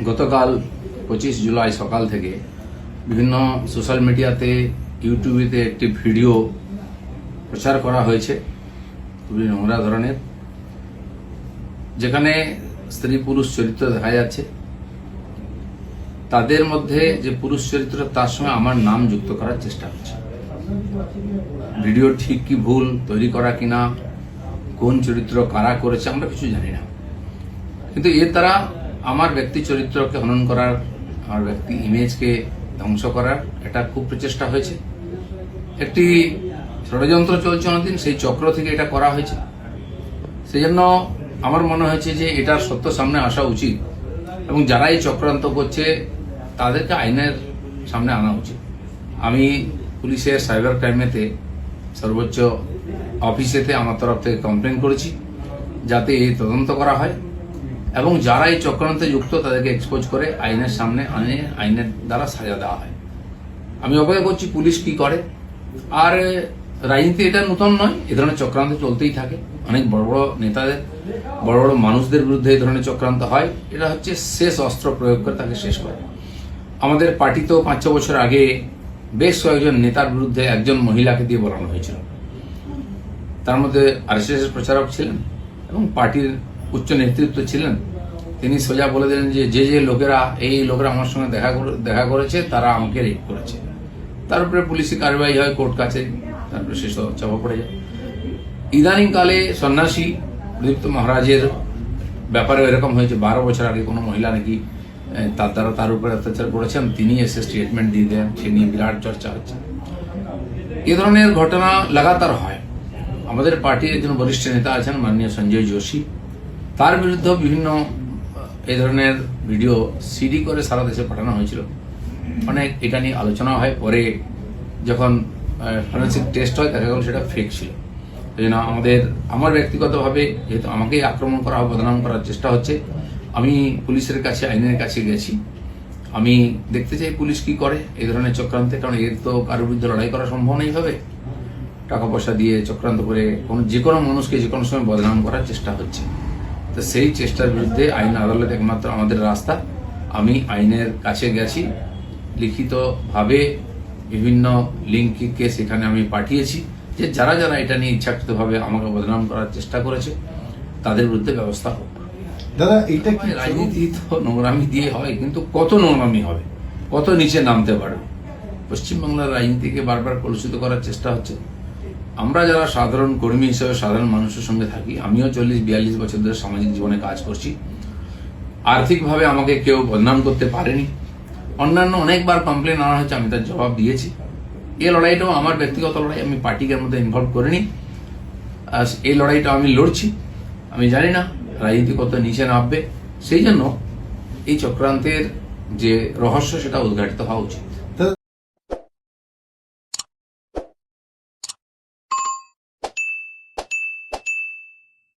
গতকাল 25 জুলাই সকাল থেকে বিভিন্ন সোশ্যাল মিডিয়াতে ইউটিউবেতে একটি ভিডিও প্রচার করা হয়েছে খুবই নোংরা ধরনের, যেখানে স্ত্রী পুরুষ চরিত্র দেখা যাচ্ছে। তাদের মধ্যে যে পুরুষ চরিত্র তার সঙ্গে আমার নাম যুক্ত করার চেষ্টা হচ্ছে। ভিডিও ঠিক কি ভুল তৈরি করা কিনা, কোন চরিত্র কারা করেছে আমরা কিছু জানি না, কিন্তু এর দ্বারা আমার ব্যক্তি চরিত্রকে হনন করার, আমার ব্যক্তি ইমেজকে ধ্বংস করার এটা খুব প্রচেষ্টা হয়েছে। একটি ষড়যন্ত্র চলছে অনেকদিন, সেই চক্র থেকে এটা করা হয়েছে। সেই জন্য আমার মনে হয়েছে যে এটার সত্য সামনে আসা উচিত এবং যারা এই চক্রান্ত করছে তাদেরকে আইনের সামনে আনা উচিত। আমি পুলিশের সাইবার ক্রাইমেতে সর্বোচ্চ অফিসেতে আমার তরফ থেকে কমপ্লেন করেছি যাতে এই তদন্ত করা হয় এবং যারা এই চক্রান্তে যুক্ত তাদেরকে এক্সপোজ করে আইনের সামনে আনে, আইনের দ্বারা সাজা দেওয়া হয়। আমি অপেক্ষা করছি পুলিশ কি করে। আর রাজনীতি এটা নতুন নয়, এ ধরনের চক্রান্ত চলতেই থাকে। অনেক বড় বড় নেতাদের, বড় বড় মানুষদের বিরুদ্ধে এই ধরনের চক্রান্ত হয়। এটা হচ্ছে শেষ অস্ত্র প্রয়োগ করে তাকে শেষ করে। আমাদের পার্টি তো 5-6 বছর আগে বেশ কয়েকজন নেতার বিরুদ্ধে একজন মহিলাকে দিয়ে বলানো হয়েছিল। তার মধ্যে আরএসএস এর প্রচারক ছিলেন এবং পার্টির উচ্চ নেতৃত্ব ছিলেন। তিনি সোজা বলে দিলেন যে যে লোকেরা এই লোকেরা আমার সঙ্গে দেখা করেছে তারা আমাকে রেপ করেছে। তার উপরে পুলিশি কার্যবাহী হয়, কোর্ট কাছে, তারপরে শেষ চাপা পড়ে যায়। ইদানিং কালে সন্ন্যাসী প্রদীপ্ত মহারাজের ব্যাপারে এরকম হয়েছে। 12 বছর আগে কোনো মহিলা নাকি তার দ্বারা তার উপরে অত্যাচার করেছেন, তিনি এসে স্টেটমেন্ট দিয়ে দেন, সে নিয়ে বিরাট চর্চা হচ্ছে। এ ধরনের ঘটনা লাগাতার হয়। আমাদের পার্টির একজন বরিষ্ঠ নেতা আছেন মাননীয় সঞ্জয় যোশী, তার বিরুদ্ধে বিভিন্ন এই ধরনের ভিডিও সিডি করে সারা দেশে পাঠানো হয়েছিল। অনেক এটা নিয়ে আলোচনা হয়, পরে যখন ফরেন্সিক টেস্ট হয় দেখা গেল সেটা ফেক ছিল। এই জন্য আমার ব্যক্তিগতভাবে যেহেতু আমাকেই আক্রমণ করা হবে, বদনাম করার চেষ্টা হচ্ছে, আমি পুলিশের কাছে, আইনের কাছে গেছি। আমি দেখতে চাই পুলিশ কি করে এই ধরনের চক্রান্তে, কারণ এর তো কারোর বিরুদ্ধে লড়াই করা সম্ভব নেই ভাবে। টাকা পয়সা দিয়ে চক্রান্ত করে যে কোনো মানুষকে যে কোনো সময় বদনাম করার চেষ্টা হচ্ছে। তো সেই চেষ্টার বিরুদ্ধে আইন আদালত একমাত্র আমাদের রাস্তা। আমি আইনের কাছে গেছি, লিখিতভাবে বিভিন্ন লিঙ্ককে সেখানে আমি পাঠিয়েছি যে যারা যারা এটা নিয়ে ইচ্ছাকৃতভাবে আমাকে বদনাম করার চেষ্টা করেছে তাদের বিরুদ্ধে ব্যবস্থা হোক। দাদা, এটা কি রাজনীতি তো নোংরামি দিয়ে হয়, কিন্তু কত নোংরামি হবে, কত নিচে নামতে পারবে। পশ্চিমবাংলার রাজনীতিকে বারবার কলুষিত করার চেষ্টা হচ্ছে। আমরা যারা সাধারণ কর্মী হিসেবে সাধারণ মানুষের সঙ্গে থাকি, আমিও 40-42 বছর ধরে সামাজিক জীবনে কাজ করছি। আর্থিকভাবে আমাকে কেউ বদনাম করতে পারেনি। অন্যান্য অনেকবার কমপ্লেন আনা হয়েছে, আমি তার জবাব দিয়েছি। এই লড়াইটাও আমার ব্যক্তিগত লড়াই, আমি পার্টিকে মধ্যে ইনভলভ করিনি। এই লড়াইটা আমি লড়ছি। আমি জানি না রাজনীতি কত নিচে নামবে, সেই জন্য এই চক্রান্তের যে রহস্য সেটা উদ্ঘাটিত হওয়া উচিত।